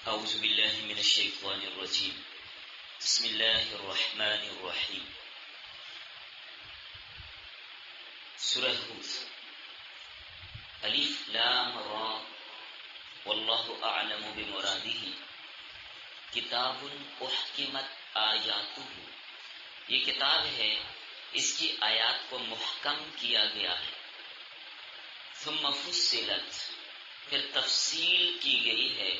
اعوذ باللہ من الشیطان الرجیم بسم اللہ الرحمن الرحیم سورہ ہود الف لام را واللہ اعلم بمرادہ کتاب احکمت آیاتہ، یہ کتاب ہے اس کی آیات کو محکم کیا گیا ہے. ثم فصلت، پھر تفصیل کی گئی ہے،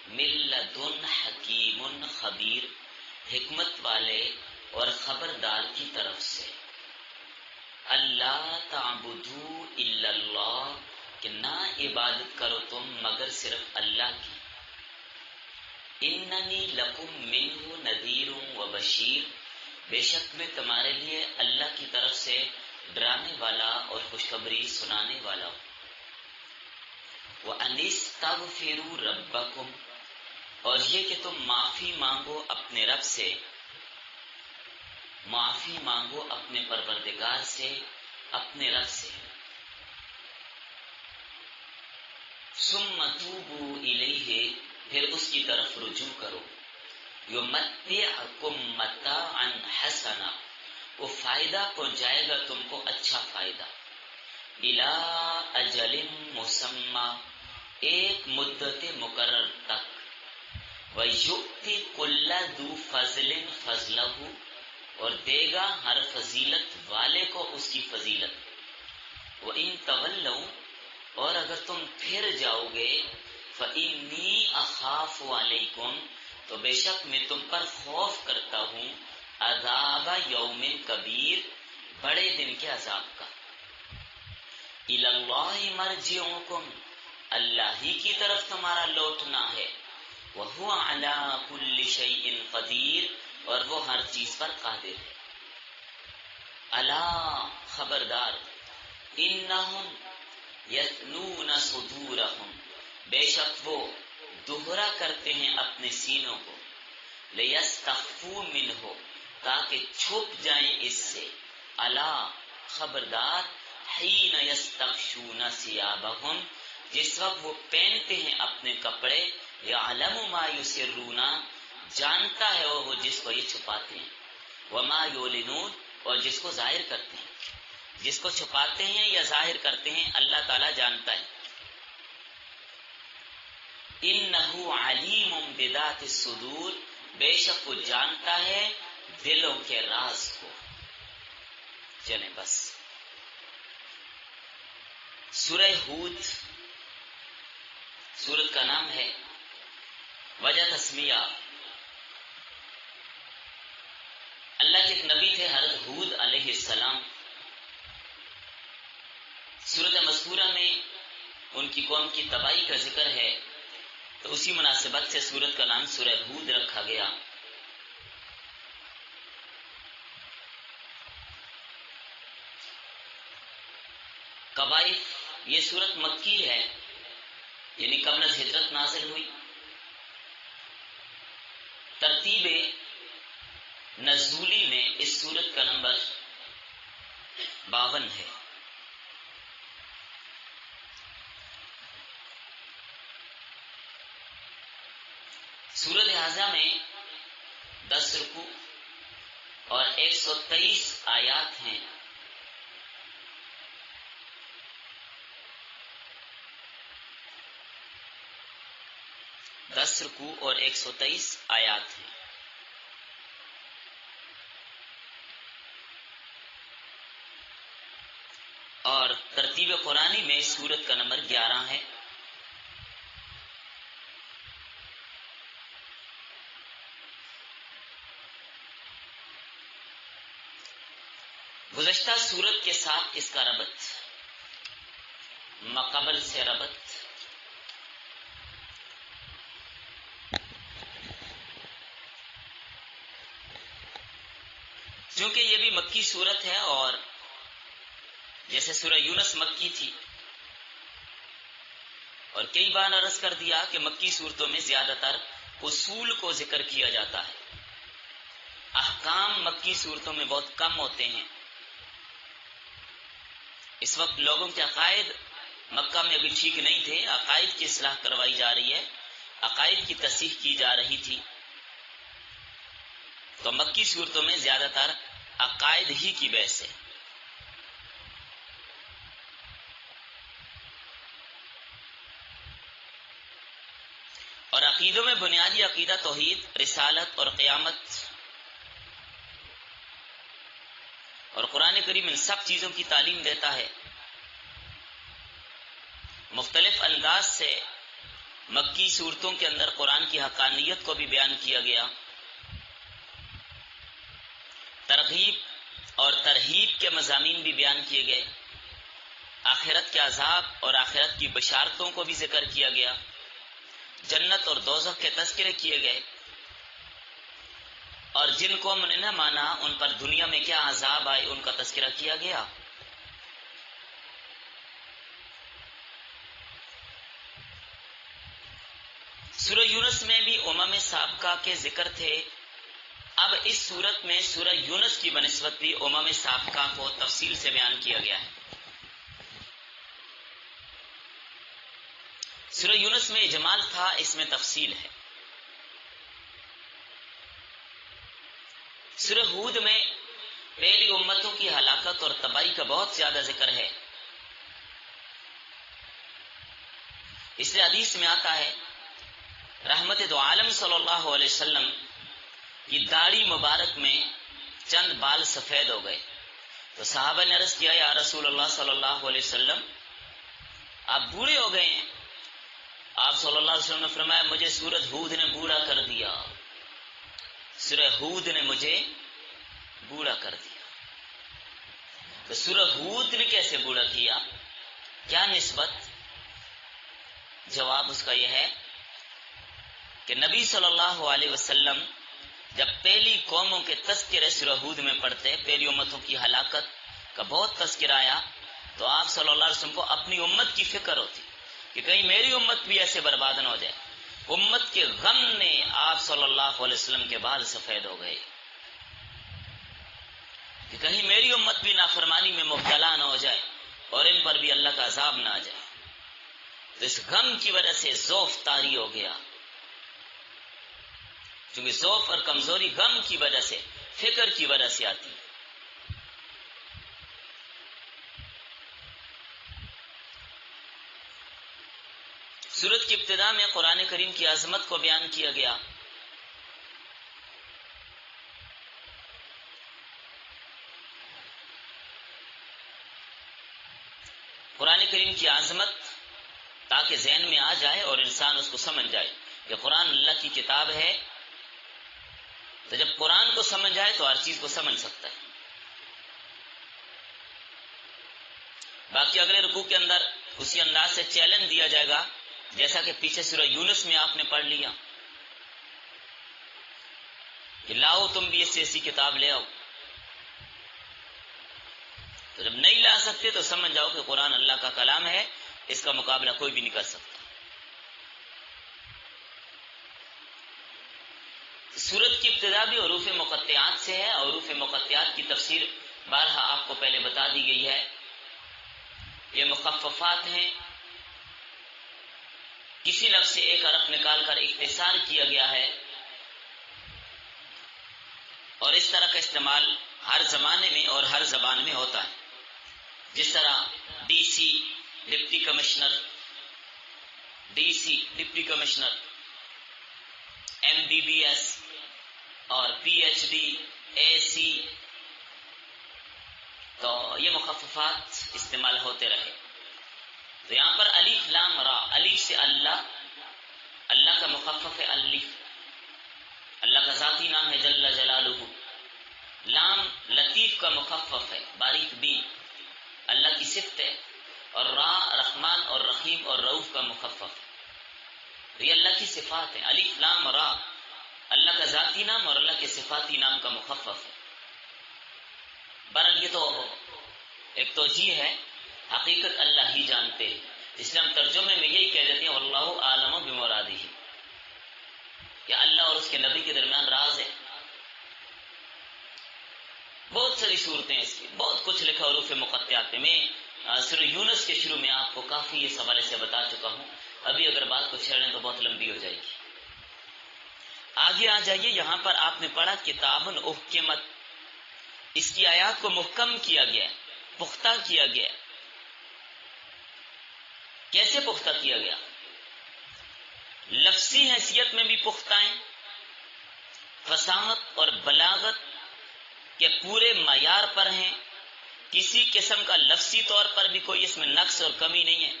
من لدن حکیم خبیر، حکمت والے اور خبردار کی طرف سے. اللہ تعبدوا الا اللہ، کہ نہ عبادت کرو تم مگر صرف اللہ کی. اننی لکم منہ نذیر و بشیر، بے شک میں تمہارے لیے اللہ کی طرف سے ڈرانے والا اور خوشخبری سنانے والا ہوں. وَأَنِ اسْتَغْفِرُوا رَبَّكُمْ، اور یہ کہ تم معافی مانگو اپنے رب سے، معافی مانگو اپنے پروردگار سے، اپنے رب سے. ثُمَّ تُوبُوا إِلَيْهِ، پھر اس کی طرف رجوع کرو. يُمَتِّعْكُمْ مَتَاعًا حَسَنًا، وہ فائدہ پہنچائے گا تم کو اچھا فائدہ. إِلَىٰ أَجَلٍ مُّسَمًّى، ایک مدت مقرر تک. وَيُؤْتِ كُلَّ ذُو فَضْلٍ فَضْلَهُ، اور دے گا ہر فضیلت والے کو اس کی فضیلت. وَإِن تَوَلَّوْا، اور اگر تم پھر جاؤ گے، فَإِنِّي أَخَافُ عَلَيْكُمْ، تو بے شک میں تم پر خوف کرتا ہوں، عذاب یوم کبیر، بڑے دن کے عذاب کا. إِلَى اللَّهِ مَرْجِعُكُمْ، اللہ ہی کی طرف تمہارا لوٹنا ہے. وَهُوَ عَلَىٰ كُلِّ شَيْءٍ قَدِيرٌ، اور وہ ہر چیز پر قادر ہے. الا، خبردار، انہم یثنون صدورہم، بے شک وہ دوہرا کرتے ہیں اپنے سینوں کو. لیستخفوا منہ، تاکہ چھپ جائیں اس سے. الا، خبردار، حین یستغشون ثیابہم، جس وقت وہ پہنتے ہیں اپنے کپڑے. یعلم ما یسرون، جانتا ہے وہ جس کو یہ چھپاتے ہیں. وما یعلنون، اور جس کو ظاہر کرتے ہیں، جس کو چھپاتے ہیں یا ظاہر کرتے ہیں اللہ تعالیٰ جانتا ہے. انہ علیم بذات الصدور، بے شک وہ جانتا ہے دلوں کے راز کو. چلیں بس. سورہ ہود سورت کا نام ہے. وجہ تسمیہ، اللہ کے ایک نبی تھے حضرت ہود علیہ السلام. سورت مذکورہ میں ان کی قوم کی تباہی کا ذکر ہے، تو اسی مناسبت سے سورت کا نام سورہ ہود رکھا گیا. قبائل، یہ سورت مکی ہے، یعنی قبل از ہجرت نازل ہوئی. ترتیب نزولی میں اس سورت کا نمبر 52 ہے. سورۃ اعظم میں 10 رکوع اور 123 آیات ہیں. رکوع اور 123 آیات ہیں. اور ترتیب قرآنی میں سورت کا نمبر 11 ہے. گزشتہ سورت کے ساتھ اس کا ربط، ماقبل سے ربط. چونکہ یہ بھی مکی سورت ہے، اور جیسے سورہ یونس مکی تھی، اور کئی بار عرض کر دیا کہ مکی صورتوں میں زیادہ تر اصول کو ذکر کیا جاتا ہے، احکام مکی صورتوں میں بہت کم ہوتے ہیں. اس وقت لوگوں کے عقائد مکہ میں ابھی ٹھیک نہیں تھے، عقائد کی اصلاح کروائی جا رہی ہے. عقائد کی تصحیح کی جا رہی تھی، تو مکی صورتوں میں زیادہ تر عقائد ہی کی بحث ہے۔ اور عقیدوں میں بنیادی عقیدہ توحید، رسالت اور قیامت، اور قرآن کریم ان سب چیزوں کی تعلیم دیتا ہے۔ مختلف انداز سے مکی صورتوں کے اندر قرآن کی حقانیت کو بھی بیان کیا گیا، ترغیب اور ترہیب کے مضامین بھی بیان کیے گئے، آخرت کے عذاب اور آخرت کی بشارتوں کو بھی ذکر کیا گیا، جنت اور دوزخ کے تذکرے کیے گئے، اور جن قوم نے نہ مانا ان پر دنیا میں کیا عذاب آئے ان کا تذکرہ کیا گیا۔ سورہ یونس میں بھی امم سابقہ کے ذکر تھے، اب اس صورت میں سورہ یونس کی بنسبت بھی امم سابقہ کو تفصیل سے بیان کیا گیا ہے۔ سورہ یونس میں اجمال تھا، اس میں تفصیل ہے۔ سورہ ہود میں پہلی امتوں کی ہلاکت اور تباہی کا بہت زیادہ ذکر ہے۔ اس لیے حدیث میں آتا ہے رحمت دو عالم صلی اللہ علیہ وسلم کی داڑھی مبارک میں چند بال سفید ہو گئے، تو صحابہ نے عرض کیا یا رسول اللہ صلی اللہ علیہ وسلم آپ بوڑھے ہو گئے ہیں؟ آپ صلی اللہ علیہ وسلم نے فرمایا مجھے سورۃ ہود نے بوڑھا کر دیا، سورہ ہود نے مجھے بوڑھا کر دیا۔ تو سورہ ہود نے کیسے بوڑھا کیا، کیا نسبت؟ جواب اس کا یہ ہے کہ نبی صلی اللہ علیہ وسلم جب پہلی قوموں کے تذکرے سورہ ہود میں پڑھتے، پہلی امتوں کی ہلاکت کا بہت تذکرہ آیا، تو آپ صلی اللہ علیہ وسلم کو اپنی امت کی فکر ہوتی کہ کہیں میری امت بھی ایسے برباد نہ ہو جائے۔ امت کے غم نے آپ صلی اللہ علیہ وسلم کے بال سفید ہو گئے کہ کہیں میری امت بھی نافرمانی میں مبتلا نہ ہو جائے اور ان پر بھی اللہ کا عذاب نہ آ جائے۔ تو اس غم کی وجہ سے ضعف طاری ہو گیا، کیونکہ ضعف اور کمزوری غم کی وجہ سے، فکر کی وجہ سے آتی ہے۔ سورت کی ابتدا میں قرآن کریم کی عظمت کو بیان کیا گیا۔ قرآن کریم کی عظمت تاکہ ذہن میں آ جائے اور انسان اس کو سمجھ جائے کہ قرآن اللہ کی کتاب ہے، تو جب قرآن کو سمجھ جائے تو ہر چیز کو سمجھ سکتا ہے۔ باقی اگلے رکوع کے اندر اسی انداز سے چیلنج دیا جائے گا جیسا کہ پیچھے سورہ یونس میں آپ نے پڑھ لیا کہ لاؤ تم بھی اس سے ایسی کتاب لے آؤ۔ تو جب نہیں لا سکتے تو سمجھ جاؤ کہ قرآن اللہ کا کلام ہے، اس کا مقابلہ کوئی بھی نہیں کر سکتا۔ سورت کی ابتدا بھی حروف مقطعات سے ہے، اور حروف مقطعات کی تفسیر بارہا آپ کو پہلے بتا دی گئی ہے۔ یہ مخففات ہیں، کسی لفظ سے ایک حرف نکال کر اختصار کیا گیا ہے، اور اس طرح کا استعمال ہر زمانے میں اور ہر زبان میں ہوتا ہے۔ جس طرح D C deputy commissioner, D C deputy commissioner, M B B S اور پی ایچ ڈی، اے سی، تو یہ مخففات استعمال ہوتے رہے۔ تو یہاں پر الف لام را، الف سے اللہ، اللہ کا مخفف ہے الف، اللہ کا ذاتی نام ہے جل جلالہ۔ لام لطیف کا مخفف ہے، باریک بین، اللہ کی صفت ہے، اور را رحمان اور رحیم اور رؤوف کا مخفف ہے۔ تو یہ اللہ کی صفات ہیں، الف لام را، اللہ کا ذاتی نام اور اللہ کے صفاتی نام کا مخفف ہے۔ بہرحال یہ تو ایک توجیہ ہے، حقیقت اللہ ہی جانتے ہیں، اس لیے ہم ترجمے میں یہی کہہ دیتے ہیں واللہ اعلم بمرادہ، کہ اللہ اور اس کے نبی کے درمیان راز ہے۔ بہت ساری صورتیں اس کی، بہت کچھ لکھا حروف مقطعات میں۔ میں سورہ یونس کے شروع میں آپ کو کافی اس حوالے سے بتا چکا ہوں ابھی اگر بات کو چھیڑیں تو بہت لمبی ہو جائے گی. آگے آ جائیے. یہاں پر آپ نے پڑھا کتاب احکمت، اس کی آیات کو محکم کیا گیا، پختہ کیا گیا. کیسے پختہ کیا گیا؟ لفظی حیثیت میں بھی پختہ ہیں، فصاحت اور بلاغت کے پورے معیار پر ہیں، کسی قسم کا لفظی طور پر بھی کوئی اس میں نقص اور کمی نہیں ہے.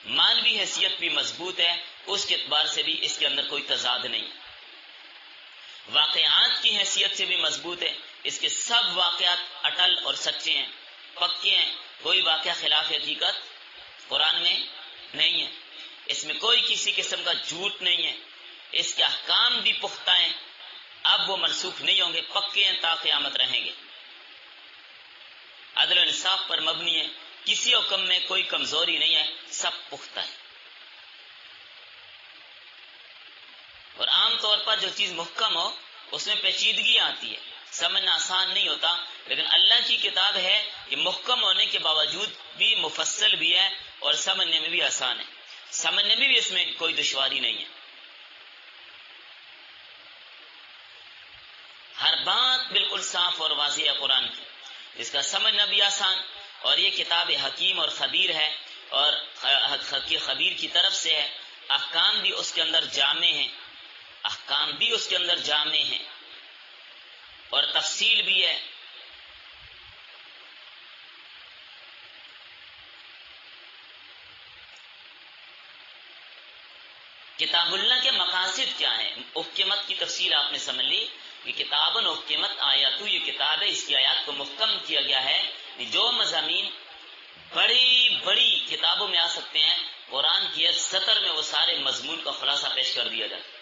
مانوی حیثیت بھی مضبوط ہے، اس کے اعتبار سے بھی اس کے اندر کوئی تضاد نہیں. واقعات کی حیثیت سے بھی مضبوط ہے، اس کے سب واقعات اٹل اور سچے ہیں، پکے ہیں. کوئی واقعہ خلاف حقیقت قرآن میں نہیں ہے، اس میں کوئی کسی قسم کا جھوٹ نہیں ہے. اس کے احکام بھی پختہ ہیں، اب وہ منسوخ نہیں ہوں گے، پکے ہیں، تا قیامت رہیں گے. عدل و انصاف پر مبنی ہے، کسی حکم میں کوئی کمزوری نہیں ہے، سب پختہ ہے. اور عام طور پر جو چیز محکم ہو اس میں پیچیدگی آتی ہے، سمجھنا آسان نہیں ہوتا. لیکن اللہ کی کتاب ہے کہ محکم ہونے کے باوجود بھی مفصل بھی ہے اور سمجھنے میں بھی آسان ہے، سمجھنے میں بھی اس میں کوئی دشواری نہیں ہے. ہر بات بالکل صاف اور واضح ہے قرآن کی، جس کا سمجھنا بھی آسان. اور یہ کتاب حکیم اور خبیر ہے، اور خبیر کی طرف سے ہے. احکام بھی اس کے اندر جامع ہیں، احکام بھی اس کے اندر جامع ہیں، اور تفصیل بھی ہے. کتاب اللہ کے مقاصد کیا ہیں؟ احکمت کی تفصیل آپ نے سمجھ لی کہ کتاب احکمت آیاتو، یہ کتاب ہے، اس کی آیات کو محکم کیا گیا ہے. جو مضامین بڑی بڑی کتابوں میں آ سکتے ہیں، قرآن کی ایک سطر میں وہ سارے مضمون کا خلاصہ پیش کر دیا جاتا ہے،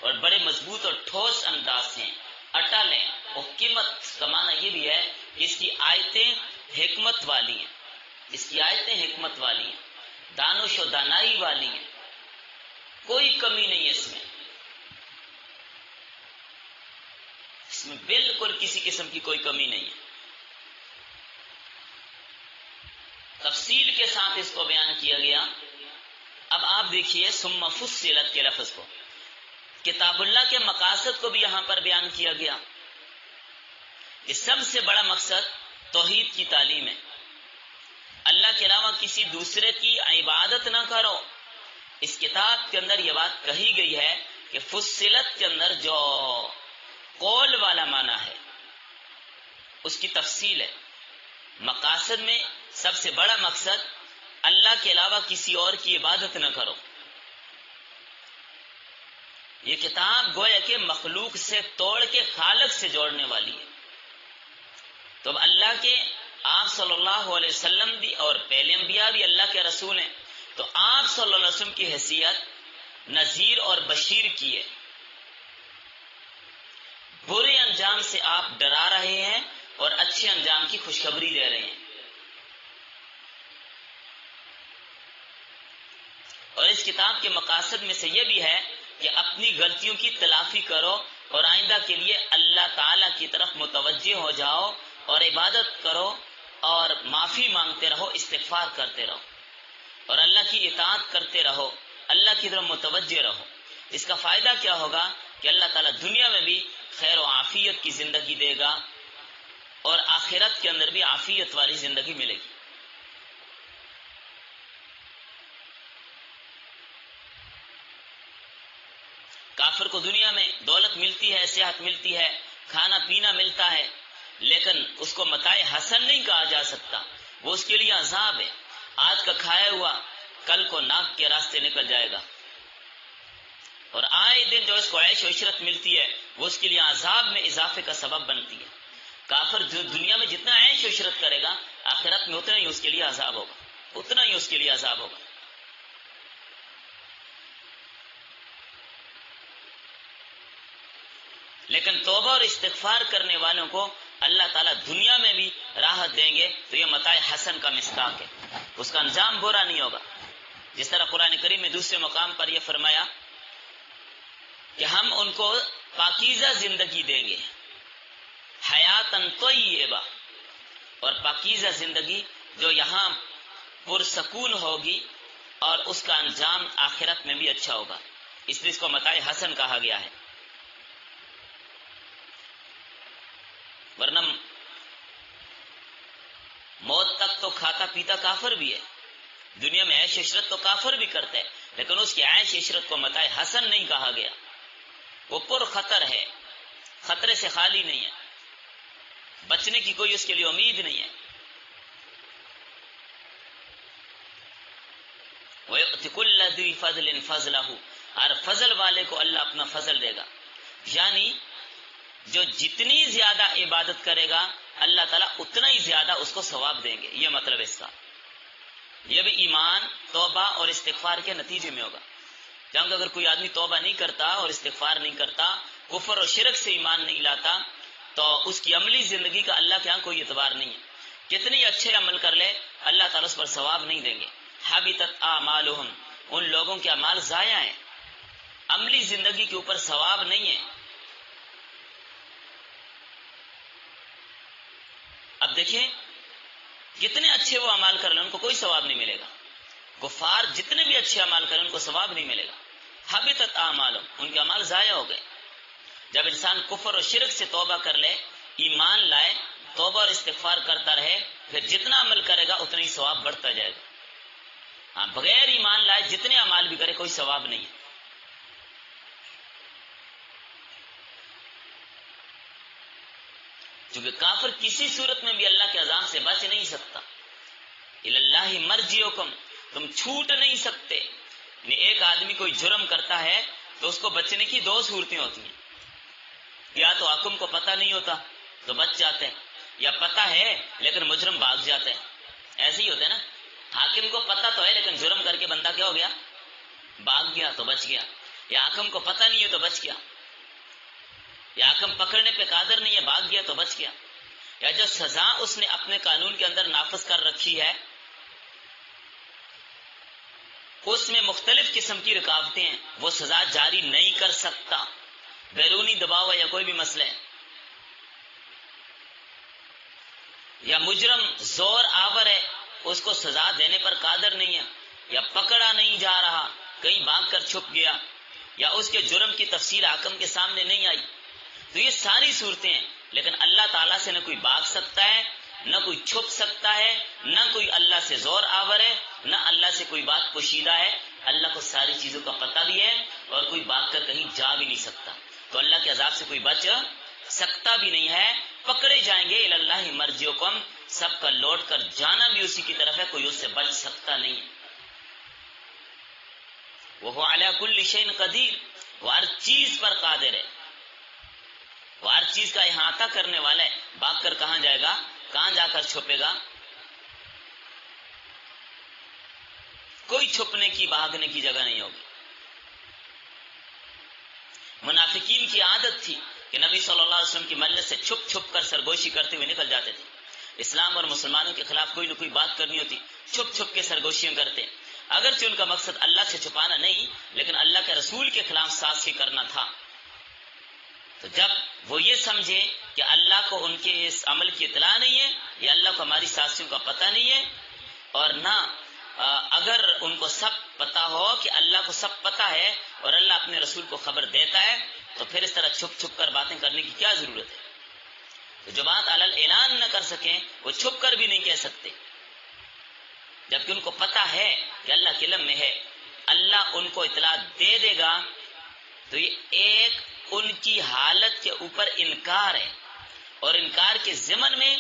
اور بڑے مضبوط اور ٹھوس انداز ہیں، اٹل ہیں. حکمت کا معنی یہ بھی ہے کہ اس کی آیتیں حکمت والی ہیں، اس کی آیتیں حکمت والی ہیں، دانش و دانائی والی ہیں، کوئی کمی نہیں ہے اس میں بالکل کسی قسم کی کوئی کمی نہیں ہے. تفصیل کے ساتھ اس کو بیان کیا گیا. اب آپ دیکھیے ثم فصلت کے لفظ کو، کتاب اللہ کے مقاصد کو بھی یہاں پر بیان کیا گیا کہ سب سے بڑا مقصد توحید کی تعلیم ہے، اللہ کے علاوہ کسی دوسرے کی عبادت نہ کرو. اس کتاب کے اندر یہ بات کہی گئی ہے کہ فصلت کے اندر جو قول والا معنی ہے اس کی تفصیل ہے. مقاصد میں سب سے بڑا مقصد اللہ کے علاوہ کسی اور کی عبادت نہ کرو. یہ کتاب گویا کہ مخلوق سے توڑ کے خالق سے جوڑنے والی ہے. تو اب اللہ کے آپ صلی اللہ علیہ وسلم بھی اور پہلے انبیاء بھی اللہ کے رسول ہیں، تو آپ صلی اللہ علیہ وسلم کی حیثیت نذیر اور بشیر کی ہے. برے انجام سے آپ ڈرا رہے ہیں اور اچھے انجام کی خوشخبری دے رہے ہیں. اور اس کتاب کے مقاصد میں سے یہ بھی ہے کہ اپنی غلطیوں کی تلافی کرو اور آئندہ کے لیے اللہ تعالی کی طرف متوجہ ہو جاؤ اور عبادت کرو اور معافی مانگتے رہو، استغفار کرتے رہو اور اللہ کی اطاعت کرتے رہو، اللہ کی طرف متوجہ رہو. اس کا فائدہ کیا ہوگا کہ اللہ تعالیٰ دنیا میں بھی خیر و عافیت کی زندگی دے گا اور آخرت کے اندر بھی عافیت والی زندگی ملے گی. کافر کو دنیا میں دولت ملتی ہے، صحت ملتی ہے، کھانا پینا ملتا ہے، لیکن اس کو متاع حسن نہیں کہا جا سکتا، وہ اس کے لیے عذاب ہے. آج کا کھایا ہوا کل کو ناک کے راستے نکل جائے گا، اور آئے دن جو اس کو عیش و عشرت ملتی ہے وہ اس کے لیے عذاب میں اضافے کا سبب بنتی ہے. کافر جو دنیا میں جتنا عیش و عشرت کرے گا، آخرت میں اتنا ہی اس کے لیے عذاب ہوگا، اتنا ہی اس کے لیے عذاب ہوگا. لیکن توبہ اور استغفار کرنے والوں کو اللہ تعالیٰ دنیا میں بھی راحت دیں گے، تو یہ متاع حسن کا مصداق ہے، اس کا انجام برا نہیں ہوگا. جس طرح قرآن کریم میں دوسرے مقام پر یہ فرمایا کہ ہم ان کو پاکیزہ زندگی دیں گے، حیاتاً طیبہ، اور پاکیزہ زندگی جو یہاں پرسکون ہوگی اور اس کا انجام آخرت میں بھی اچھا ہوگا، اس لیے اس کو متاع حسن کہا گیا ہے۔ ورنہ موت تک تو کھاتا پیتا کافر بھی ہے، دنیا میں عیش عشرت تو کافر بھی کرتا ہے، لیکن اس کی عیش عشرت کو متاع حسن نہیں کہا گیا، وہ پر خطر ہے، خطرے سے خالی نہیں ہے، بچنے کی کوئی اس کے لیے امید نہیں ہے۔ وَيُؤْتِ كُلَّ ذِي فَضْلٍ فَضْلَهُ، ہر فضل والے کو اللہ اپنا فضل دے گا، یعنی جو جتنی زیادہ عبادت کرے گا اللہ تعالیٰ اتنا ہی زیادہ اس کو ثواب دیں گے، یہ مطلب اس کا۔ یہ بھی ایمان، توبہ اور استغفار کے نتیجے میں ہوگا، کیونکہ اگر کوئی آدمی توبہ نہیں کرتا اور استغفار نہیں کرتا، کفر اور شرک سے ایمان نہیں لاتا، تو اس کی عملی زندگی کا اللہ کے ہاں کوئی اعتبار نہیں ہے، کتنے اچھے عمل کر لے اللہ تعالیٰ اس پر ثواب نہیں دیں گے۔ حبطت اعمالہم، ان لوگوں کے اعمال ضائع ہیں، عملی زندگی کے اوپر ثواب نہیں ہے۔ اب دیکھیں کتنے اچھے وہ اعمال کر لیں ان کو کوئی ثواب نہیں ملے گا، کفار جتنے بھی اچھے اعمال کریں ان کو ثواب نہیں ملے گا۔ حبطت اعمالہم، ان کے اعمال ضائع ہو گئے۔ جب انسان کفر اور شرک سے توبہ کر لے، ایمان لائے، توبہ اور استغفار کرتا رہے، پھر جتنا عمل کرے گا اتنا ہی ثواب بڑھتا جائے گا۔ ہاں، بغیر ایمان لائے جتنے اعمال بھی کرے کوئی ثواب نہیں ہے۔ چونکہ کافر کسی صورت میں بھی اللہ کے عذاب سے بچ نہیں سکتا۔ الی اللہ مرجعکم، تم چھوٹ نہیں سکتے۔ یعنی ایک آدمی کوئی جرم کرتا ہے تو اس کو بچنے کی دو صورتیں ہوتی ہیں، یا تو حاکم کو پتہ نہیں ہوتا تو بچ جاتے ہیں، یا پتہ ہے لیکن مجرم بھاگ جاتے ہیں۔ ایسے ہی ہوتا ہے نا، حاکم کو پتہ تو ہے لیکن جرم کر کے بندہ کیا ہو گیا، بھاگ گیا تو بچ گیا، یا حاکم کو پتہ نہیں ہے تو بچ گیا، یا حاکم پکڑنے پہ قادر نہیں ہے بھاگ گیا تو بچ گیا، یا جو سزا اس نے اپنے قانون کے اندر نافذ کر رکھی ہے اس میں مختلف قسم کی رکاوٹیں ہیں، وہ سزا جاری نہیں کر سکتا، بیرونی دباؤ ہے یا کوئی بھی مسئلہ ہے، یا مجرم زور آور ہے اس کو سزا دینے پر قادر نہیں ہے، یا پکڑا نہیں جا رہا کہیں بھاگ کر چھپ گیا، یا اس کے جرم کی تفصیل حاکم کے سامنے نہیں آئی، تو یہ ساری صورتیں ہیں۔ لیکن اللہ تعالیٰ سے نہ کوئی بھاگ سکتا ہے، نہ کوئی چھپ سکتا ہے، نہ کوئی اللہ سے زور آور ہے، نہ اللہ سے کوئی بات پوشیدہ ہے، اللہ کو ساری چیزوں کا پتہ بھی ہے اور کوئی بھاگ کر کہیں جا بھی نہیں سکتا، تو اللہ کے عذاب سے کوئی بچ سکتا بھی نہیں ہے۔ پکڑے جائیں گے الی اللہ مرجعکم، سب کا لوٹ کر جانا بھی اسی کی طرف ہے، کوئی اس سے بچ سکتا نہیں ہے۔ وہ علی کل شیء قدیر، وہ ہر چیز پر قادر ہے، وہ ہر چیز کا احاطہ کرنے والا ہے۔ بھاگ کر کہاں جائے گا، کہاں جا کر چھپے گا، کوئی چھپنے کی بھاگنے کی جگہ نہیں ہوگی۔ منافقین کی عادت تھی کہ نبی صلی اللہ علیہ وسلم کی مجلس سے چھپ چھپ کر سرگوشی کرتے ہوئے نکل جاتے تھے، اسلام اور مسلمانوں کے خلاف کوئی نہ کوئی بات کرنی ہوتی، چھپ چھپ کے سرگوشیاں کرتے، اگرچہ ان کا مقصد اللہ سے چھپانا نہیں لیکن اللہ کے رسول کے خلاف سازشی کرنا تھا۔ تو جب وہ یہ سمجھے کہ اللہ کو ان کے اس عمل کی اطلاع نہیں ہے یا اللہ کو ہماری سازشوں کا پتہ نہیں ہے، اور نہ اگر ان کو سب پتہ ہو کہ اللہ کو سب پتہ ہے اور اللہ اپنے رسول کو خبر دیتا ہے، تو پھر اس طرح چھپ چھپ کر باتیں کرنے کی کیا ضرورت ہے؟ تو جو بات علی الاعلان نہ کر سکیں وہ چھپ کر بھی نہیں کہہ سکتے، جبکہ ان کو پتہ ہے کہ اللہ کے علم میں ہے، اللہ ان کو اطلاع دے دے گا۔ تو یہ ایک ان کی حالت کے اوپر انکار ہے، اور انکار کے ضمن میں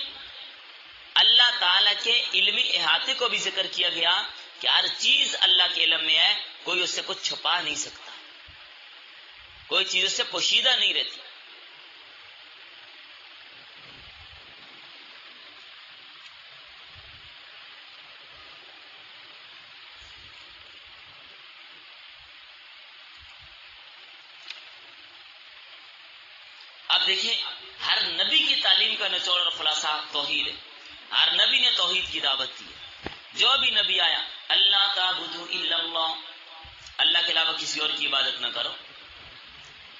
اللہ تعالیٰ کے علمی احاطے کو بھی ذکر کیا گیا کہ ہر چیز اللہ کے علم میں ہے، کوئی اس سے کچھ چھپا نہیں سکتا، کوئی چیز اس سے پوشیدہ نہیں رہتی۔ اب دیکھیں ہر نبی کی تعلیم کا نچوڑ اور خلاصہ توحید ہے، ہر نبی نے توحید کی دعوت دی ہے، جو بھی نبی آیا اللہ تعبدوا الا اللہ، اللہ کے علاوہ کسی اور کی عبادت نہ کرو،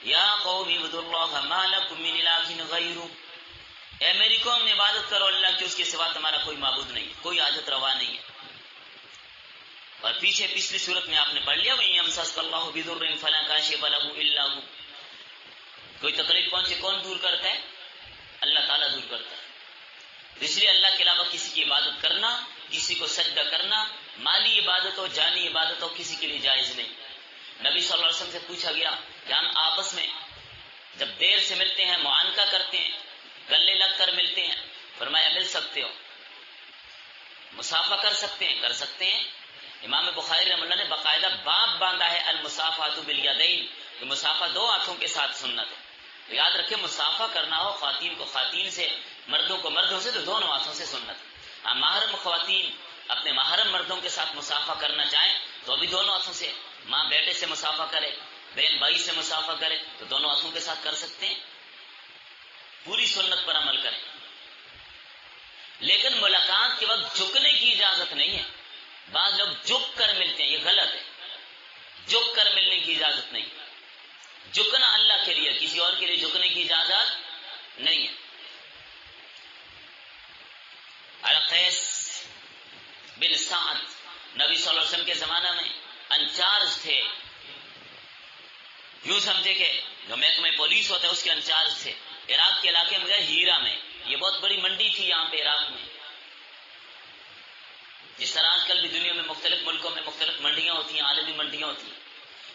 یا قوم اعبدوا اللہ ما لکم من الہ غیرہ، اے میری قوم نے عبادت کرو اللہ کی، اس کے سوا تمہارا کوئی معبود نہیں، کوئی حاجت روا نہیں ہے۔ اور پیچھے پچھلی صورت میں آپ نے پڑھ لیا وَإِن يَمْسَسْكَ اللَّهُ بِضُرٍّ فَلَا كَاشِفَ لَهُ إِلَّا هُوَ. کوئی تکلیف پہنچے کون دور کرتا ہے؟ اللہ تعالیٰ دور کرتا ہے. اس لیے اللہ کے علاوہ کسی کی عبادت کرنا، کسی کو سجدہ کرنا، مالی عبادت ہو جانی عبادت ہو، کسی کے لیے جائز نہیں. نبی صلی اللہ علیہ وسلم سے پوچھا گیا کہ ہم آپس میں جب دیر سے ملتے ہیں، معانقہ کرتے ہیں، گلے لگ کر ملتے ہیں، فرمایا مل سکتے ہو، مصافحہ کر سکتے ہیں، کر سکتے ہیں. امام بخاری رحمہ اللہ نے باقاعدہ باب باندھا ہے المصافحۃ بالیدین، کہ مصافحہ دو ہاتھوں کے ساتھ سنت ہے. تو یاد رکھیں محافظہ کرنا ہو خواتین کو خواتین سے، مردوں کو مردوں سے، تو دونوں ہاتھوں سے سنت. محرم خواتین اپنے محرم مردوں کے ساتھ مصافحہ کرنا چاہیں تو بھی دونوں ہاتھوں سے، ماں بیٹے سے مصافحہ کرے، بہن بھائی سے مصافحہ کرے تو دونوں ہاتھوں کے ساتھ کر سکتے ہیں. پوری سنت پر عمل کریں. لیکن ملاقات کے وقت جھکنے کی اجازت نہیں ہے. بعض لوگ جھک کر ملتے ہیں، یہ غلط ہے. جھک کر ملنے کی اجازت نہیں. جھکنا اللہ کے لیے، کسی اور کے لیے جھکنے کی اجازت نہیں ہے. القیس بن سعد نبی صلی اللہ علیہ وسلم کے زمانہ میں انچارج تھے. یوں سمجھے کہ جو محکمہ پولیس ہوتا ہے اس کے انچارج تھے. عراق کے علاقے میں گئے، ہیرا میں. یہ بہت بڑی منڈی تھی یہاں پہ عراق میں. جس طرح آج کل بھی دنیا میں مختلف ملکوں میں مختلف منڈیاں ہوتی ہیں، عالمی منڈیاں ہوتی ہیں.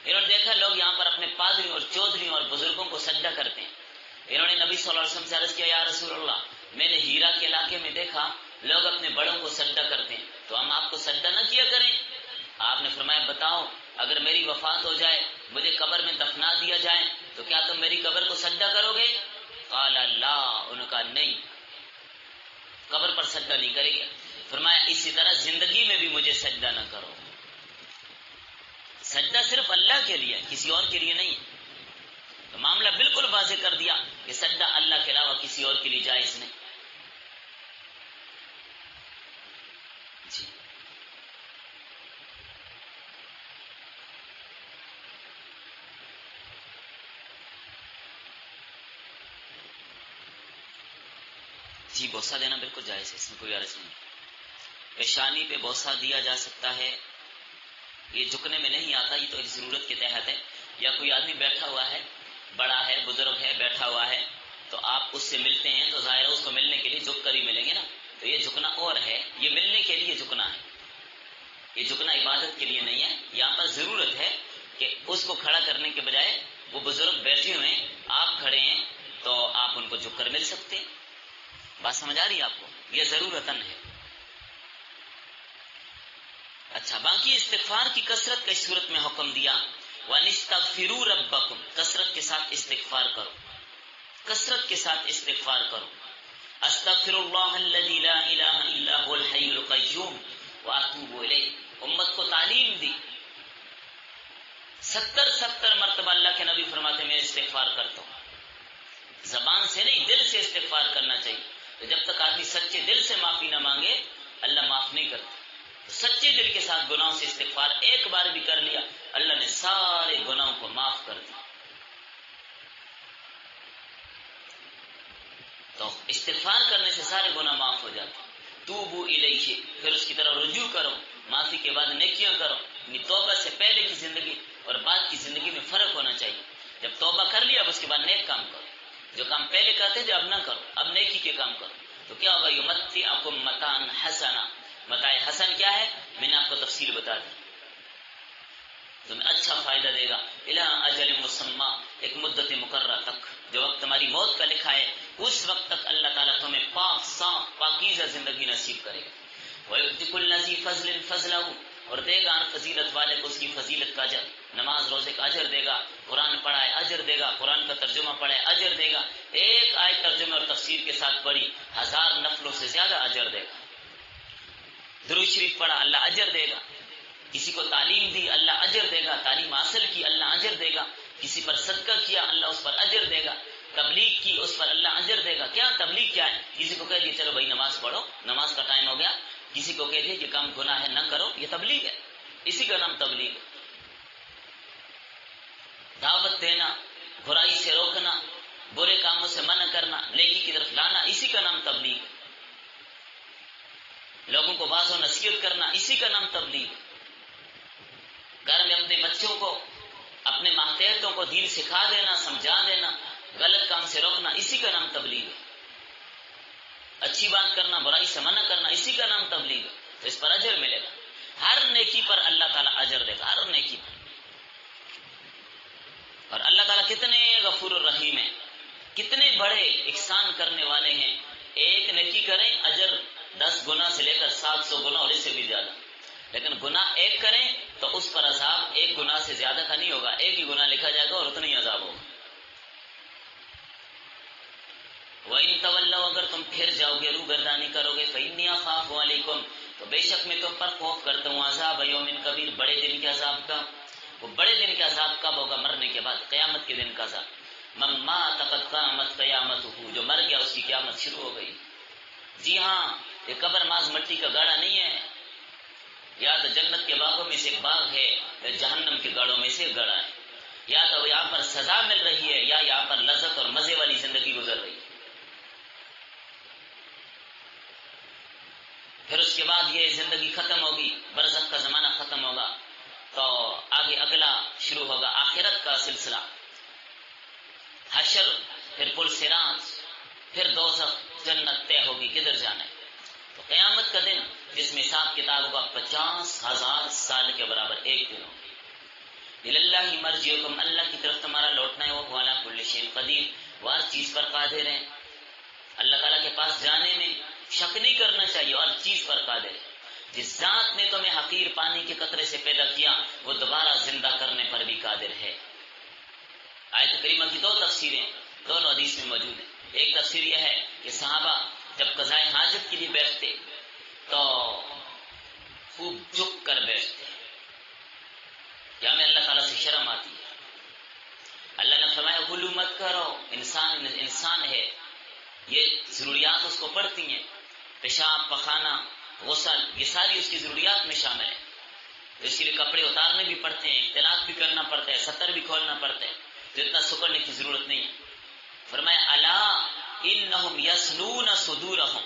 انہوں نے دیکھا لوگ یہاں پر اپنے پادریوں اور چودھریوں اور بزرگوں کو سجدہ کرتے ہیں. انہوں نے نبی صلی اللہ علیہ وسلم سے عرض کیا، یا رسول اللہ، میں نے ہیرا کے علاقے میں دیکھا لوگ اپنے بڑوں کو سجدہ کرتے ہیں، تو ہم آپ کو سجدہ نہ کیا کریں؟ آپ نے فرمایا بتاؤ، اگر میری وفات ہو جائے، مجھے قبر میں دفنا دیا جائے تو کیا تم میری قبر کو سجدہ کرو گے؟ قال لا، انہوں نے کہا نہیں، قبر پر سجدہ نہیں کرے گا. فرمایا اسی طرح زندگی میں بھی مجھے سجدہ نہ کرو. سجدہ صرف اللہ کے لیے، کسی اور کے لیے نہیں. تو معاملہ بالکل واضح کر دیا کہ سجدہ اللہ کے علاوہ کسی اور کے لیے جائز نہیں. جی جی بوسہ دینا بالکل جائز ہے، اس میں کوئی عرض نہیں. پیشانی پہ بوسہ دیا جا سکتا ہے، یہ جھکنے میں نہیں آتا، یہ تو ایک ضرورت کے تحت ہے. یا کوئی آدمی بیٹھا ہوا ہے، بڑا ہے، بزرگ ہے، بیٹھا ہوا ہے، تو آپ اس سے ملتے ہیں تو ظاہر ہے اس کو ملنے کے لیے جھک کر ہی ملیں گے نا. تو یہ جھکنا اور ہے، یہ ملنے کے لیے جھکنا ہے، یہ جھکنا عبادت کے لیے نہیں ہے. یہاں پر ضرورت ہے کہ اس کو کھڑا کرنے کے بجائے وہ بزرگ بیٹھے ہوئے ہیں، آپ کھڑے ہیں تو آپ ان کو جھک کر مل سکتے ہیں. بات سمجھ آ رہی ہے آپ کو؟ یہ ضرورتاً ہے. اچھا، باقی استغفار کی کثرت کا اس صورت میں حکم دیا، وَنِسْتَغْفِرُوا رَبَّكُمْ، کثرت کے ساتھ استغفار کرو، کثرت کے ساتھ استغفار کرو. استغفر اللہ الذی لا الہ الا هو الحی القیوم واتوب الیہ. امت کو تعلیم دی، 70 مرتبہ اللہ کے نبی فرماتے میں استغفار کرتا ہوں. زبان سے نہیں، دل سے استغفار کرنا چاہیے. تو جب تک آدمی سچے دل سے معافی نہ مانگے اللہ معاف نہیں کرتا. سچے دل کے ساتھ گناہوں سے استغفار ایک بار بھی کر لیا، اللہ نے سارے گناہوں کو معاف کر دیا. تو استغفار کرنے سے سارے گناہ معاف ہو جاتے. توبو الیہ، پھر اس کی طرف رجوع کرو، معافی کے بعد نیکیاں کرو. یعنی توبہ سے پہلے کی زندگی اور بعد کی زندگی میں فرق ہونا چاہیے. جب توبہ کر لیا اب اس کے بعد نیک کام کرو. جو کام پہلے کرتے تھے اب نہ کرو، اب نیکی کے کام کرو. تو کیا ہوگا؟ یمتعکم متاعا حسنا. متاع حسن کیا ہے؟ میں نے آپ کو تفصیل بتا دی. تمہیں اچھا فائدہ دے گا. الی اجل مسمى، ایک مدت مقررہ تک، جو وقت تمہاری موت کا لکھا ہے اس وقت تک اللہ تعالیٰ تمہیں پاک صاف پاکیزہ زندگی نصیب کرے گا. وَيُؤْتِ كُلَّ ذِي فَضْلٍ فَضْلَهُ، اور دے گا فضیلت والے کو اس کی فضیلت کا اجر. نماز روزے کا اجر دے گا، قرآن پڑھائے اجر دے گا، قرآن کا ترجمہ پڑھے اجر دے گا. ایک آیت ترجمہ اور تفسیر کے ساتھ پڑھی 1000 نفلوں سے زیادہ اجر دے گا. درود شریف پڑھا اللہ اجر دے گا. کسی کو تعلیم دی اللہ اجر دے گا. تعلیم حاصل کی اللہ اجر دے گا. کسی پر صدقہ کیا اللہ اس پر اجر دے گا. تبلیغ کی اس پر اللہ اجر دے گا. کیا تبلیغ کیا ہے؟ کسی کو کہہ دیا چلو بھائی نماز پڑھو، نماز کا ٹائم ہو گیا. کسی کو کہہ دیا یہ کام گناہ ہے نہ کرو، یہ تبلیغ ہے. اسی کا نام تبلیغ ہے. دعوت دینا، برائی سے روکنا، برے کاموں سے منع کرنا، نیکی کی طرف لانا، اسی کا نام تبلیغ ہے. لوگوں کو واعظ و نصیحت کرنا، اسی کا نام تبلیغ ہے. گھر میں اپنے بچوں کو، اپنے ماتحتوں کو دین سکھا دینا، سمجھا دینا، غلط کام سے روکنا، اسی کا نام تبلیغ ہے۔ اچھی بات کرنا، برائی سے منع کرنا، اسی کا نام تبلیغ ہے۔ تو اس پر اجر ملے گا، ہر نیکی پر اللہ تعالیٰ اجر دے گا، ہر نیکی پر۔ اور اللہ تعالیٰ کتنے غفور الرحیم ہیں، کتنے بڑے احسان کرنے والے ہیں۔ ایک نیکی کریں اجر 10 گنا سے لے کر 700 گنا اور اس سے بھی زیادہ، لیکن گناہ ایک کریں تو اس پر عذاب ایک گناہ سے زیادہ کا نہیں ہوگا، ایک ہی گناہ لکھا جائے گا اور اتنا ہی عذاب ہوگا۔ وَإِن تَوَلَّوْا، اگر تم پھر جاؤ گے، روگردانی کرو گے، فَإِنِّي أَخَافُ عَلَيْكُمْ، تو بے شک میں تم پر خوف کرتا ہوں، عذاب یوم کبیر، بڑے دن کے عذاب کا۔ وہ بڑے دن کا عذاب کب ہوگا؟ مرنے کے بعد، قیامت کے دن کا عذاب۔ مَن مَاتَ قَدْ قَامَتْ قِیامَتُهُ، جو مر گیا اس کی قیامت شروع ہو گئی۔ جی ہاں، یہ قبر ماز مٹی کا گاڑا نہیں ہے، یا تو جنت کے باغوں میں سے ایک باغ ہے، یا جہنم کے گاڑوں میں سے ایک گاڑا ہے۔ یا تو یہاں پر سزا مل رہی ہے، یا یہاں پر لذت اور مزے والی زندگی گزر رہی ہے۔ پھر اس کے بعد یہ زندگی ختم ہوگی، برزخ کا زمانہ ختم ہوگا، تو آگے اگلا شروع ہوگا آخرت کا سلسلہ، حشر، پھر پل صراط، پھر دوزخ، جنت طے ہوگی کدھر جانا ہے۔ تو قیامت کا دن جس میں حساب کتاب ہوگا 50,000 سال کے برابر ایک دن ہوگا۔ اللہ مرجعکم، اللہ کی طرف تمہارا لوٹنا ہے، وہ علی کل شیء قدیر، وہ ہر چیز پر قادر ہے۔ اللہ تعالیٰ کے پاس جانے میں شک نہیں کرنا چاہیے، اور چیز پر قادر ہے۔ جس ذات نے تمہیں حقیر پانی کے قطرے سے پیدا کیا وہ دوبارہ زندہ کرنے پر بھی قادر ہے۔ آیت کریمہ کی 2 تفسیریں دونوں حدیث میں موجود ہیں۔ ایک تفسیر یہ ہے کہ صحابہ جب قضائے حاجت کے لیے بیٹھتے تو خوب جھک کر بیٹھتے کہ ہمیں اللہ تعالیٰ سے شرم آتی ہے۔ اللہ نے فرمایا غلو مت کرو، انسان ہے، یہ ضروریات اس کو پڑتی ہیں، پیشاب، پخانہ، غسل، یہ ساری اس کی ضروریات میں شامل ہے۔ اس کے لیے کپڑے اتارنے بھی پڑتے ہیں، اختلاط بھی کرنا پڑتا ہے، ستر بھی کھولنا پڑتا ہے، تو اتنا سکڑنے کی ضرورت نہیں ہے۔ فرمایا الا انہم یسنون صدورہم،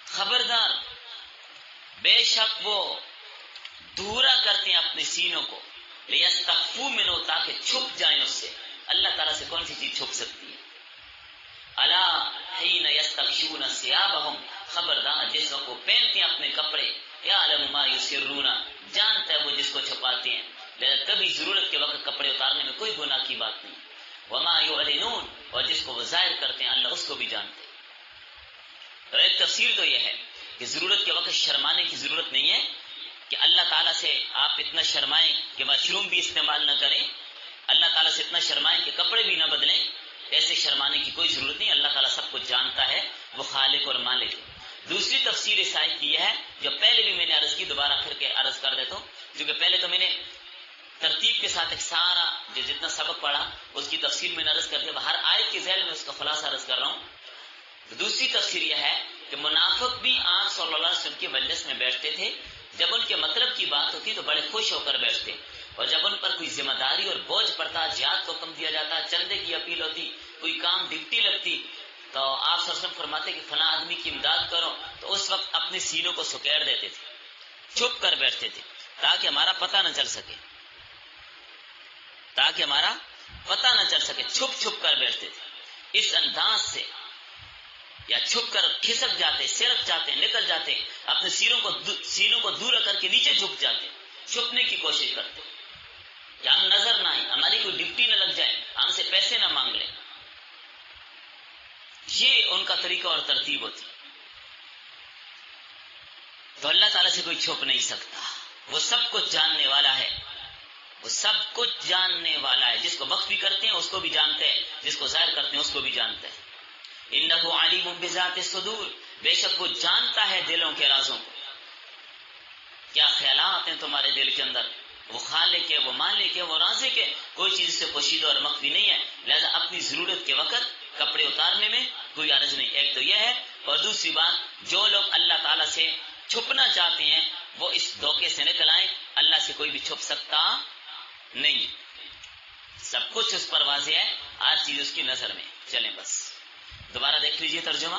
خبردار، بے شک وہ دورا کرتے ہیں اپنے سینوں کو، لیستخفوا منہ، تاکہ چھپ جائیں اس سے۔ اللہ تعالیٰ سے کون سی چیز چھپ سکتی ہے؟ الا حین یستغشون ثیابہم، خبردار جس وقت وہ پہنتے ہیں اپنے کپڑے، یعلم ما یسرون، جانتا ہے وہ جس کو چھپاتے ہیں، لہذا کبھی ضرورت کے وقت کپڑے اتارنے میں کوئی گناہ کی بات نہیں۔ وما یعلنون، اور جس کو وہ ظاہر کرتے ہیں اللہ اس کو بھی جانتے ہیں۔ تو ایک تفسیر تو یہ ہے کہ ضرورت کے وقت شرمانے کی ضرورت نہیں ہے، کہ اللہ تعالیٰ سے آپ اتنا شرمائیں کہ واش روم بھی استعمال نہ کریں، اللہ تعالیٰ سے اتنا شرمائیں کہ کپڑے بھی نہ بدلیں، ایسے شرمانے کی کوئی ضرورت نہیں، اللہ تعالیٰ سب کچھ جانتا ہے، وہ خالق اور مالک ہے۔ دوسری تفسیر اس آیت کی یہ ہے جو پہلے بھی میں نے عرض کی، دوبارہ پھر کے عرض کر دیتا ہوں، کیونکہ پہلے تو میں نے ترتیب کے ساتھ ایک سارا جو جتنا سبق پڑھا اس کی تفسیر میں نے عرض کر دیا، ہر آیت کے ذیل میں اس کا خلاصہ عرض کر رہا ہوں۔ دوسری تفسیر یہ ہے کہ منافق بھی آپ صلی اللہ علیہ وسلم کی مجلس میں بیٹھتے تھے، جب ان کے مطلب کی بات ہوتی تو بڑے خوش ہو کر بیٹھتے، اور جب ان پر کوئی ذمہ داری اور بوجھ پڑتا، جہاد کو حکم دیا جاتا، چندے کی اپیل ہوتی، کوئی کام ڈپٹی لگتی، تو آپ صلی اللہ علیہ وسلم فرماتے کہ فلاں آدمی کی امداد کرو، تو اس وقت اپنے سینوں کو سکیڑ دیتے تھے، چھپ کر بیٹھتے تھے، تاکہ ہمارا پتہ نہ چل سکے، تاکہ ہمارا پتہ نہ چل سکے، چھپ چھپ کر بیٹھتے تھے۔ اس انداز سے یا چھپ کر کھسک جاتے، سرک جاتے، نکل جاتے، اپنے سینوں کو دور کر کے نیچے جھک جاتے، چھپنے کی کوشش کرتے کہ ہم نظر نہ آئیں، ہماری کوئی ڈپٹی نہ لگ جائے، ہم سے پیسے نہ مانگ لیں۔ یہ ان کا طریقہ اور ترتیب ہوتی۔ تو اللہ تعالیٰ سے کوئی چھپ نہیں سکتا، وہ سب کچھ جاننے والا ہے، وہ سب کچھ جاننے والا ہے، جس کو مخفی کرتے ہیں اس کو بھی جانتے ہیں، جس کو ظاہر کرتے ہیں اس کو بھی جانتے ہیں۔ انہ علیم بذات الصدور، بے شک وہ جانتا ہے دلوں کے رازوں کو، کیا خیالات ہیں تمہارے دل کے اندر، وہ خالق ہے، وہ مالک ہے، وہ رازق ہے، کوئی چیز سے پوشیدہ اور مخفی نہیں ہے، لہذا اپنی ضرورت کے وقت کپڑے اتارنے میں کوئی حرج نہیں۔ ایک تو یہ ہے، اور دوسری بات جو لوگ اللہ تعالیٰ سے چھپنا چاہتے ہیں وہ اس دھوکے سے نکل آئیں، اللہ سے کوئی بھی چھپ سکتا نہیں، سب کچھ اس پر واضح ہے، ہر چیز اس کی نظر میں۔ چلیں بس دوبارہ دیکھ لیجئے ترجمہ۔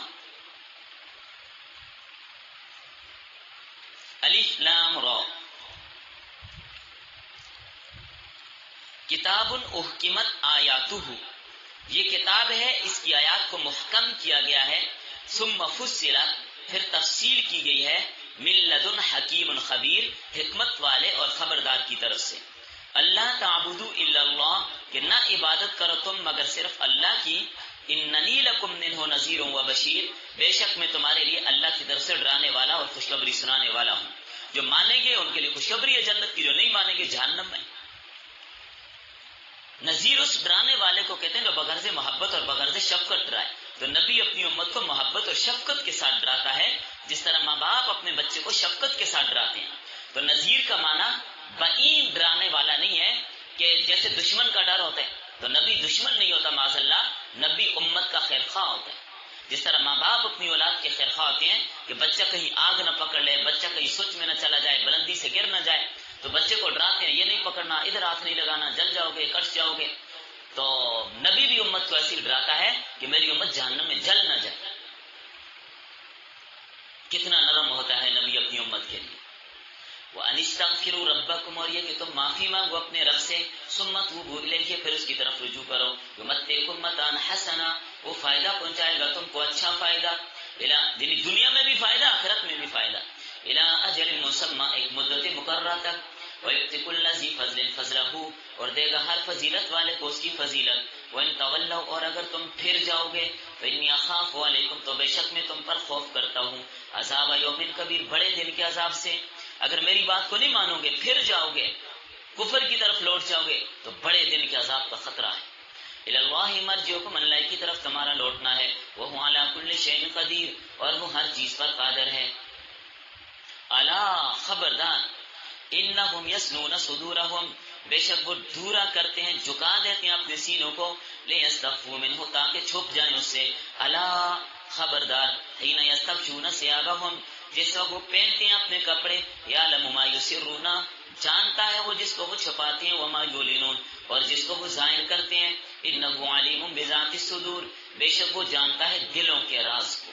الف لام را، کتاب احکمت آیاتہ، یہ کتاب ہے، اس کی آیات کو محکم کیا گیا ہے، ثم فصلت، پھر تفصیل کی گئی ہے، من لدن حکیم خبیر، حکمت والے اور خبردار کی طرف سے۔ اللہ تعبدوا الا اللہ، کہ نہ عبادت کرو تم مگر صرف اللہ کی، اننی لکم منہ نذیر و بشیر، بے شک میں تمہارے لیے اللہ کی طرف سے ڈرانے والا اور خوشخبری سنانے والا ہوں۔ جو مانیں گے ان کے لیے خوشخبری ہے جنت کی، جو نہیں مانیں گے جہنم میں۔ نذیر اس ڈرانے والے کو کہتے ہیں جو بغرض محبت اور بغرض شفقت ڈرائے، تو نبی اپنی امت کو محبت اور شفقت کے ساتھ ڈراتا ہے، جس طرح ماں باپ اپنے بچے کو شفقت کے ساتھ ڈراتے ہیں۔ تو نذیر کا معنی بعید ڈرانے والا نہیں ہے کہ جیسے دشمن کا ڈر ہوتا ہے، تو نبی دشمن نہیں ہوتا معاذ اللہ، نبی امت کا خیر خواہ ہوتا ہے۔ جس طرح ماں باپ اپنی اولاد کے خیر خواہ ہوتے ہیں کہ بچہ کہیں آگ نہ پکڑ لے، بچہ کہیں سوچ میں نہ چلا جائے، بلندی سے گر نہ جائے، تو بچے کو ڈراتے ہیں یہ نہیں پکڑنا، ادھر ہاتھ نہیں لگانا، جل جاؤ گے، کٹ جاؤ گے۔ تو نبی بھی امت کو ایسی ڈراتا ہے کہ میری امت جہنم میں جل نہ جائے۔ کتنا نرم ہوتا ہے نبی اپنی امت کے لیے۔ وَأَنِ اسْتَغْفِرُوا رَبَّكُمْ، اور یہ کہ تم معافی مانگو اپنے رب سے، ثُمَّ تُوبُوا إِلَيْهِ، پھر اس کی طرف رجوع کرو، يُمَتِّعْكُم مَتَاعًا حَسَنًا، وہ فائدہ پہنچائے گا تم کو اچھا فائدہ، یعنی دنیا میں بھی فائدہ آخرت میں بھی فائدہ، إِلَىٰ أَجَلٍ مُّسَمًّى، ایک مدت مقررہ تک، وَيُؤْتِ كُلَّ ذِي فَضْلٍ فَضْلَهُ، اور دے گا ہر فضیلت والے کو اس کی فضیلت، وَإِن تَوَلَّوْا، اور اگر تم پھر جاؤ گے، فَإِنِّي أَخَافُ عَلَيْكُمْ، تو بے شک میں تم پر خوف کرتا ہوں، عذاب یوم کبیر، بڑے دن کے عذاب سے۔ اگر میری بات کو نہیں مانو گے، پھر جاؤ گے، کفر کی طرف لوٹ جاؤ گے، تو بڑے دن کے عذاب کا خطرہ ہے۔ الی اللہ مرجعکم، اللہ کی طرف تمہارا لوٹنا ہے، وہو علی کل شیء قدیر، اور وہ ہر چیز پر قادر ہے۔ الا، خبردار، انہم یسنون صدورہم، بے شک وہ دورا کرتے ہیں، جھکا دیتے ہیں اپنے سینوں کو، لیستخفوا منہ، تاکہ چھپ جائیں اس سے، الا، خبردار، حین یستغشون ثیابہم، جس وقت وہ پہنتے ہیں اپنے کپڑے، یعلم ما یسرون، جانتا ہے وہ جس کو وہ چھپاتے ہیں، وما یعلنون، اور جس کو وہ ظاہر کرتے ہیں، انہ علیم بذات الصدور، بے شک وہ جانتا ہے دلوں کے راز کو۔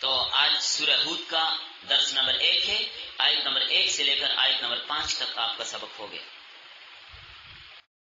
تو آج سورہ ہود کا درس نمبر 1 ہے، آیت نمبر 1 سے لے کر آیت نمبر 5 تک آپ کا سبق ہو گیا۔